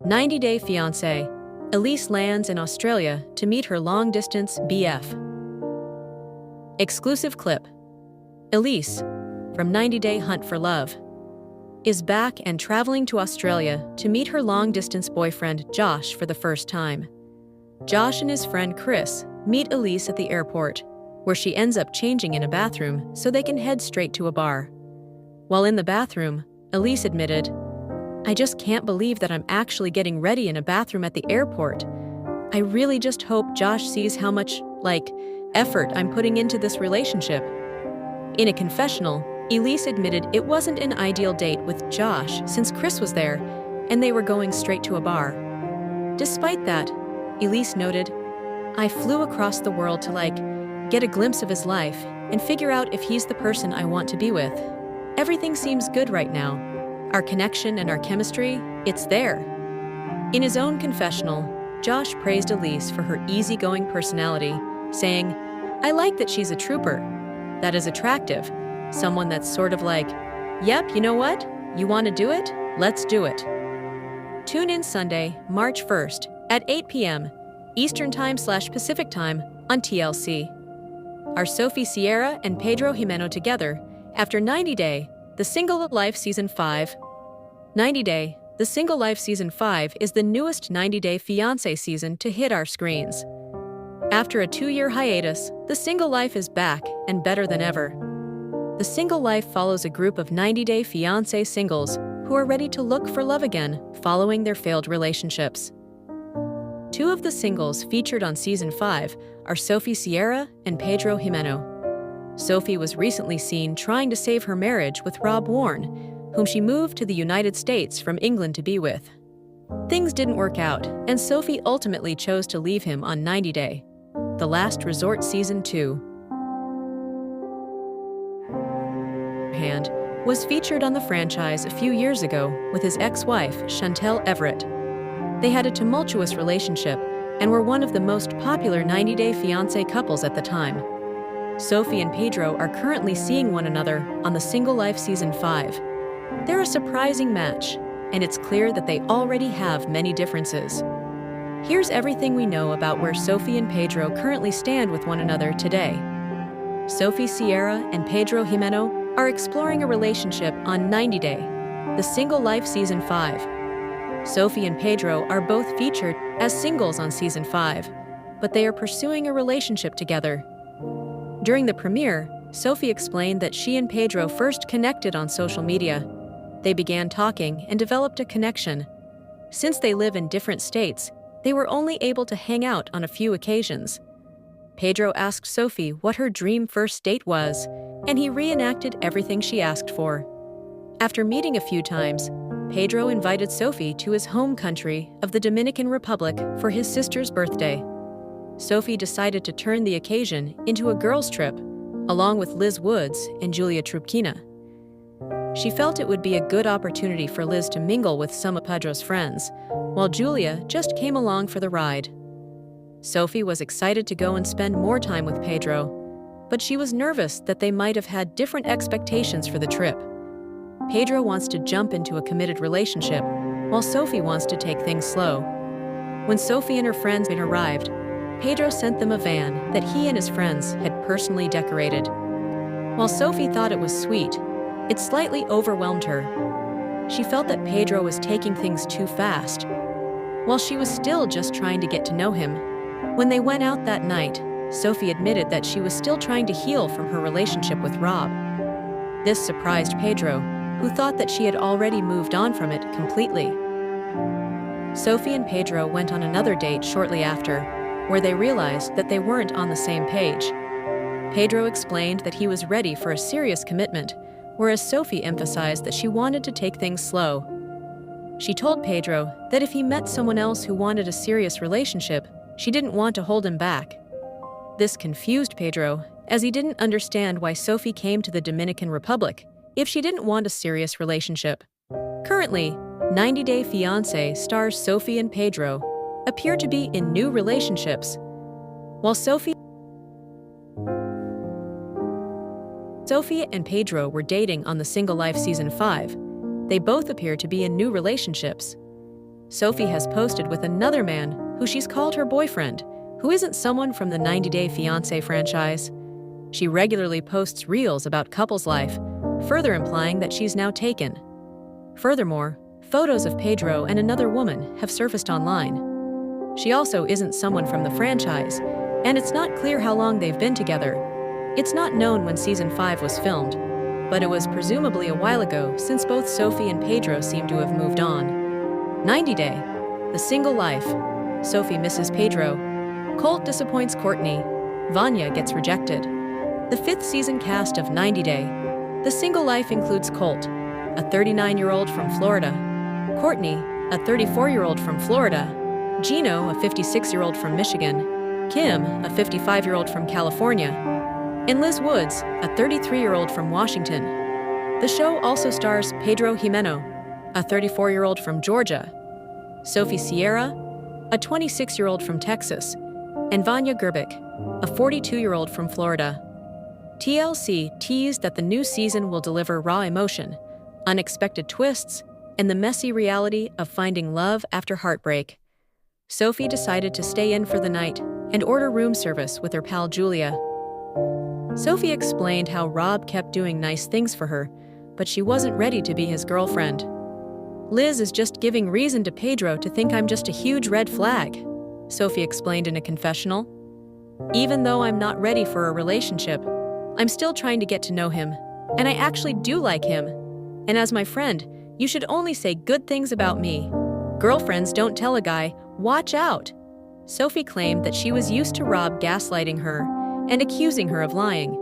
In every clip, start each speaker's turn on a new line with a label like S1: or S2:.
S1: 90-Day Fiancé. Elise lands in Australia to meet her long-distance BF. Exclusive clip. Elise, from 90-Day Hunt for Love, is back and traveling to Australia to meet her long-distance boyfriend Josh for the first time. Josh and his friend Chris meet Elise at the airport, where she ends up changing in a bathroom so they can head straight to a bar. While in the bathroom, Elise admitted, "I just can't believe that I'm actually getting ready in a bathroom at the airport. I really just hope Josh sees how much, effort I'm putting into this relationship." In a confessional, Elise admitted it wasn't an ideal date with Josh since Chris was there and they were going straight to a bar. Despite that, Elise noted, "I flew across the world to get a glimpse of his life and figure out if he's the person I want to be with. Everything seems good right now. Our connection and our chemistry, it's there." In his own confessional, Josh praised Elise for her easygoing personality, saying, "I like that she's a trooper. That is attractive. Someone that's sort of like, yep, you know what? You want to do it? Let's do it." Tune in Sunday, March 1st at 8 p.m. Eastern Time/Pacific Time on TLC. Are Sophie Sierra and Pedro Jimeno together after 90-Day, The Single Life Season 5? 90-Day, The Single Life Season 5 is the newest 90-Day Fiancé season to hit our screens. After a 2-year hiatus, The Single Life is back and better than ever. The Single Life follows a group of 90-Day Fiancé singles who are ready to look for love again following their failed relationships. 2 of the singles featured on Season 5 are Sophie Sierra and Pedro Jimeno. Sophie was recently seen trying to save her marriage with Rob Warren, whom she moved to the United States from England to be with. Things didn't work out, and Sophie ultimately chose to leave him on 90-Day, The Last Resort Season 2. Hand was featured on the franchise a few years ago with his ex-wife, Chantel Everett. They had a tumultuous relationship and were one of the most popular 90-Day Fiancé couples at the time. Sophie and Pedro are currently seeing one another on The Single Life Season 5. They're a surprising match, and it's clear that they already have many differences. Here's everything we know about where Sophie and Pedro currently stand with one another today. Sophie Sierra and Pedro Jimeno are exploring a relationship on 90-Day, The Single Life Season 5. Sophie and Pedro are both featured as singles on Season 5, but they are pursuing a relationship together. During the premiere, Sophie explained that she and Pedro first connected on social media. They began talking and developed a connection. Since they live in different states, they were only able to hang out on a few occasions. Pedro asked Sophie what her dream first date was, and he reenacted everything she asked for. After meeting a few times, Pedro invited Sophie to his home country of the Dominican Republic for his sister's birthday. Sophie decided to turn the occasion into a girls' trip, along with Liz Woods and Julia Trubkina. She felt it would be a good opportunity for Liz to mingle with some of Pedro's friends, while Julia just came along for the ride. Sophie was excited to go and spend more time with Pedro, but she was nervous that they might have had different expectations for the trip. Pedro wants to jump into a committed relationship, while Sophie wants to take things slow. When Sophie and her friends arrived, Pedro sent them a van that he and his friends had personally decorated. While Sophie thought it was sweet, it slightly overwhelmed her. She felt that Pedro was taking things too fast. While she was still just trying to get to know him, when they went out that night, Sophie admitted that she was still trying to heal from her relationship with Rob. This surprised Pedro, who thought that she had already moved on from it completely. Sophie and Pedro went on another date shortly after, where they realized that they weren't on the same page. Pedro explained that he was ready for a serious commitment, whereas Sophie emphasized that she wanted to take things slow. She told Pedro that if he met someone else who wanted a serious relationship, she didn't want to hold him back. This confused Pedro, as he didn't understand why Sophie came to the Dominican Republic if she didn't want a serious relationship. Currently, 90-Day Fiancé stars Sophie and Pedro appear to be in new relationships. While Sophie and Pedro were dating on The Single Life Season 5, they both appear to be in new relationships. Sophie has posted with another man who she's called her boyfriend, who isn't someone from the 90-Day Fiancé franchise. She regularly posts reels about couples' life, further implying that she's now taken. Furthermore, photos of Pedro and another woman have surfaced online. She also isn't someone from the franchise, and it's not clear how long they've been together. It's not known when Season 5 was filmed, but it was presumably a while ago since both Sophie and Pedro seem to have moved on. 90 Day, The Single Life. Sophie misses Pedro. Colt disappoints Courtney. Vanya gets rejected. The 5th season cast of 90 Day, The Single Life includes Colt, a 39-year-old from Florida, Courtney, a 34-year-old from Florida, Gino, a 56-year-old from Michigan, Kim, a 55-year-old from California, and Liz Woods, a 33-year-old from Washington. The show also stars Pedro Jimeno, a 34-year-old from Georgia, Sophie Sierra, a 26-year-old from Texas, and Vanya Gerbic, a 42-year-old from Florida. TLC teased that the new season will deliver raw emotion, unexpected twists, and the messy reality of finding love after heartbreak. Sophie decided to stay in for the night and order room service with her pal Julia. Sophie explained how Rob kept doing nice things for her, but she wasn't ready to be his girlfriend. Liz is just giving reason to Pedro to think I'm just a huge red flag, Sophie explained in a confessional. Even though I'm not ready for a relationship, I'm still trying to get to know him, and I actually do like him. And as my friend, you should only say good things about me. Girlfriends don't tell a guy, watch out. Sophie claimed that she was used to Rob gaslighting her and accusing her of lying,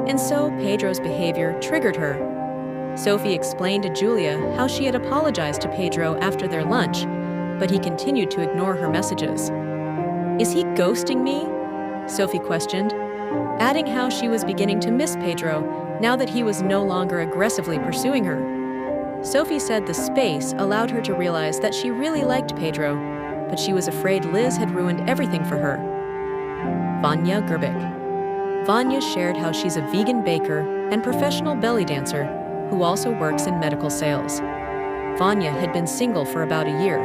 S1: and so Pedro's behavior triggered her. Sophie explained to Julia how she had apologized to Pedro after their lunch, but he continued to ignore her messages. Is he ghosting me? Sophie questioned, adding how she was beginning to miss Pedro now that he was no longer aggressively pursuing her. Sophie said the space allowed her to realize that she really liked Pedro, but she was afraid Liz had ruined everything for her. Vanya Gerbic. Vanya shared how she's a vegan baker and professional belly dancer who also works in medical sales. Vanya had been single for about a year,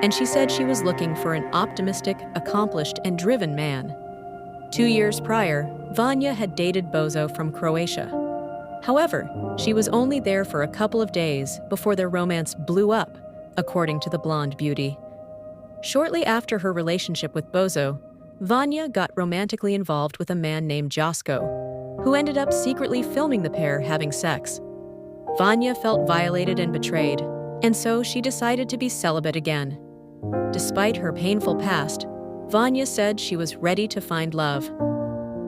S1: and she said she was looking for an optimistic, accomplished, and driven man. 2 years prior, Vanya had dated Bozo from Croatia. However, she was only there for a couple of days before their romance blew up, according to the blonde beauty. Shortly after her relationship with Bozo, Vanya got romantically involved with a man named Josko, who ended up secretly filming the pair having sex. Vanya felt violated and betrayed, and so she decided to be celibate again. Despite her painful past, Vanya said she was ready to find love.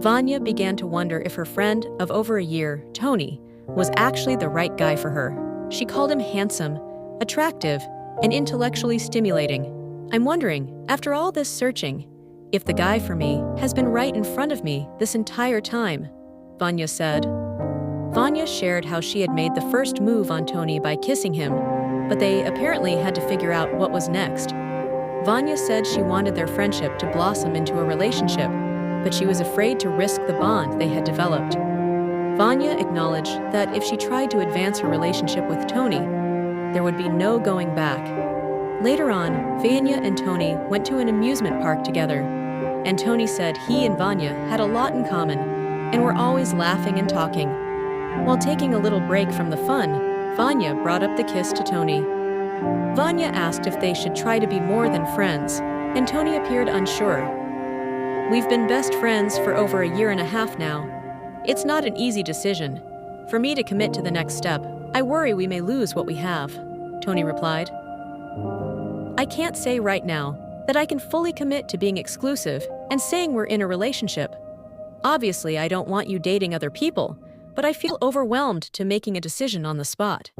S1: Vanya began to wonder if her friend of over a year, Tony, was actually the right guy for her. She called him handsome, attractive, and intellectually stimulating. I'm wondering, after all this searching, if the guy for me has been right in front of me this entire time, Vanya said. Vanya shared how she had made the first move on Tony by kissing him, but they apparently had to figure out what was next. Vanya said she wanted their friendship to blossom into a relationship, but she was afraid to risk the bond they had developed. Vanya acknowledged that if she tried to advance her relationship with Tony, there would be no going back. Later on, Vanya and Tony went to an amusement park together, and Tony said he and Vanya had a lot in common and were always laughing and talking. While taking a little break from the fun, Vanya brought up the kiss to Tony. Vanya asked if they should try to be more than friends, and Tony appeared unsure. We've been best friends for over a year and a half now. It's not an easy decision. For me to commit to the next step, I worry we may lose what we have, Tony replied. I can't say right now that I can fully commit to being exclusive and saying we're in a relationship. Obviously, I don't want you dating other people, but I feel overwhelmed to making a decision on the spot.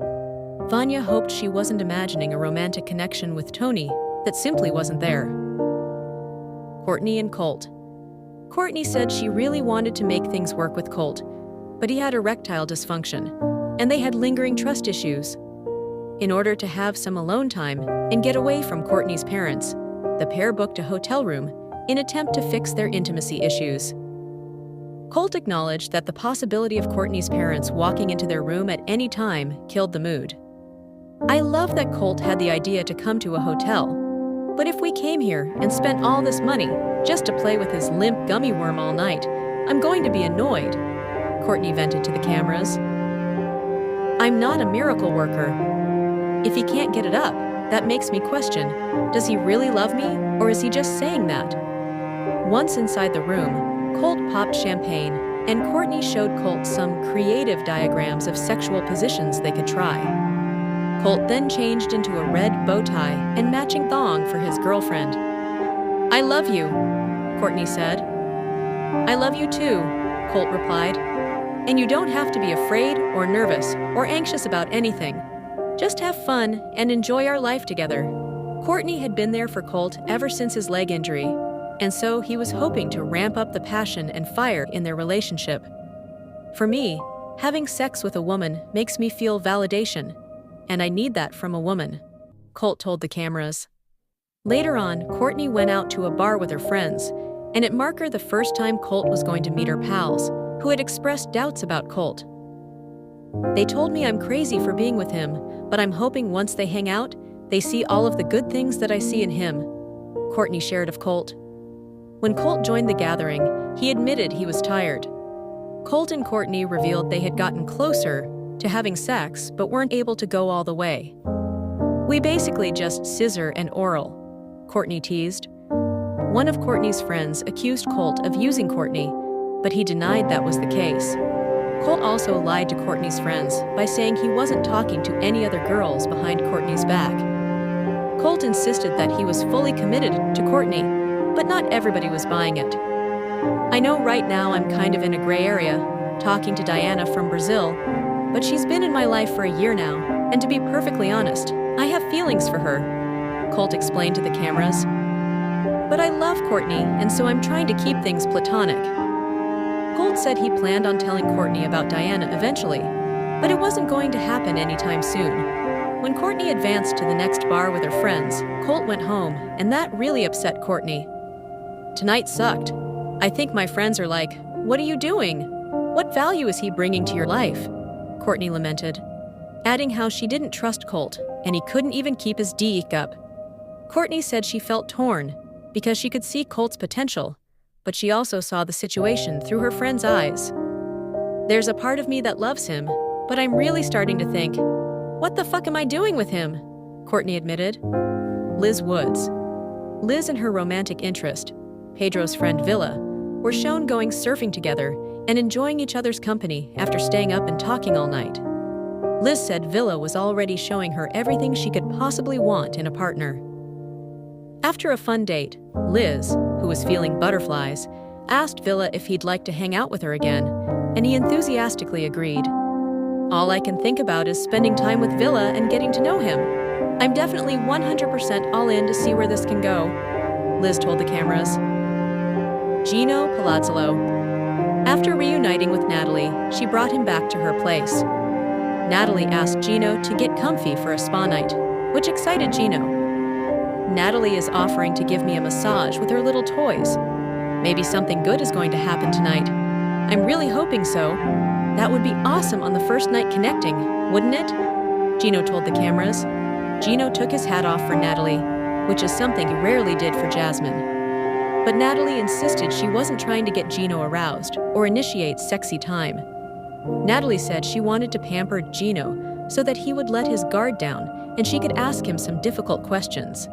S1: Vanya hoped she wasn't imagining a romantic connection with Tony that simply wasn't there. Courtney and Colt. Courtney said she really wanted to make things work with Colt, but he had erectile dysfunction, and they had lingering trust issues. In order to have some alone time and get away from Courtney's parents, the pair booked a hotel room in an attempt to fix their intimacy issues. Colt acknowledged that the possibility of Courtney's parents walking into their room at any time killed the mood. I love that Colt had the idea to come to a hotel. But if we came here and spent all this money just to play with his limp gummy worm all night, I'm going to be annoyed, Courtney vented to the cameras. I'm not a miracle worker. If he can't get it up, that makes me question, does he really love me, or is he just saying that? Once inside the room, Colt popped champagne, and Courtney showed Colt some creative diagrams of sexual positions they could try. Colt then changed into a red bow tie and matching thong for his girlfriend. I love you, Courtney said. I love you too, Colt replied. And you don't have to be afraid or nervous or anxious about anything. Just have fun and enjoy our life together. Courtney had been there for Colt ever since his leg injury, and so he was hoping to ramp up the passion and fire in their relationship. For me, having sex with a woman makes me feel validation, and I need that from a woman, Colt told the cameras. Later on, Courtney went out to a bar with her friends, and it marked the first time Colt was going to meet her pals, who had expressed doubts about Colt. They told me I'm crazy for being with him, but I'm hoping once they hang out, they see all of the good things that I see in him, Courtney shared of Colt. When Colt joined the gathering, he admitted he was tired. Colt and Courtney revealed they had gotten closer to having sex, but weren't able to go all the way. We basically just scissor and oral, Courtney teased. One of Courtney's friends accused Colt of using Courtney, but he denied that was the case. Colt also lied to Courtney's friends by saying he wasn't talking to any other girls behind Courtney's back. Colt insisted that he was fully committed to Courtney, but not everybody was buying it. I know right now I'm kind of in a gray area, talking to Diana from Brazil, but she's been in my life for a year now, and to be perfectly honest, I have feelings for her, Colt explained to the cameras. But I love Courtney, and so I'm trying to keep things platonic. Colt said he planned on telling Courtney about Diana eventually, but it wasn't going to happen anytime soon. When Courtney advanced to the next bar with her friends, Colt went home, and that really upset Courtney. Tonight sucked. I think my friends are like, what are you doing? What value is he bringing to your life? Courtney lamented, adding how she didn't trust Colt, and he couldn't even keep his D up. Courtney said she felt torn because she could see Colt's potential, but she also saw the situation through her friend's eyes. There's a part of me that loves him, but I'm really starting to think, what the fuck am I doing with him? Courtney admitted. Liz Woods. Liz and her romantic interest, Pedro's friend Villa, were shown going surfing together and enjoying each other's company after staying up and talking all night. Liz said Villa was already showing her everything she could possibly want in a partner. After a fun date, Liz, who was feeling butterflies, asked Villa if he'd like to hang out with her again, and he enthusiastically agreed. All I can think about is spending time with Villa and getting to know him. I'm definitely 100% all in to see where this can go, Liz told the cameras. Gino Palazzolo. After reuniting with Natalie, she brought him back to her place. Natalie asked Gino to get comfy for a spa night, which excited Gino. Natalie is offering to give me a massage with her little toys. Maybe something good is going to happen tonight. I'm really hoping so. That would be awesome on the first night connecting, wouldn't it? Gino told the cameras. Gino took his hat off for Natalie, which is something he rarely did for Jasmine. But Natalie insisted she wasn't trying to get Gino aroused or initiate sexy time. Natalie said she wanted to pamper Gino so that he would let his guard down and she could ask him some difficult questions.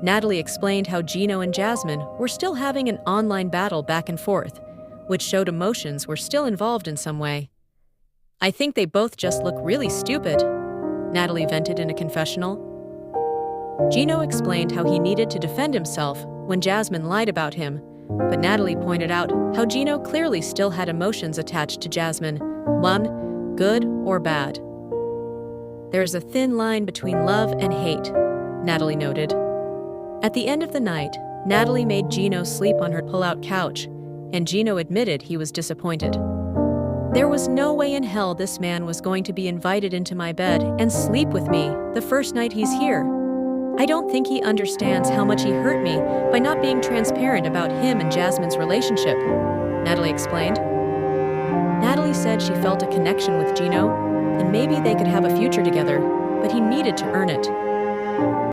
S1: Natalie explained how Gino and Jasmine were still having an online battle back and forth, which showed emotions were still involved in some way. I think they both just look really stupid, Natalie vented in a confessional. Gino explained how he needed to defend himself when Jasmine lied about him, but Natalie pointed out how Gino clearly still had emotions attached to Jasmine, one, good or bad. There's a thin line between love and hate, Natalie noted. At the end of the night, Natalie made Gino sleep on her pull-out couch, and Gino admitted he was disappointed. There was no way in hell this man was going to be invited into my bed and sleep with me the first night he's here. I don't think he understands how much he hurt me by not being transparent about him and Jasmine's relationship, Natalie explained. Natalie said she felt a connection with Gino, and maybe they could have a future together, but he needed to earn it.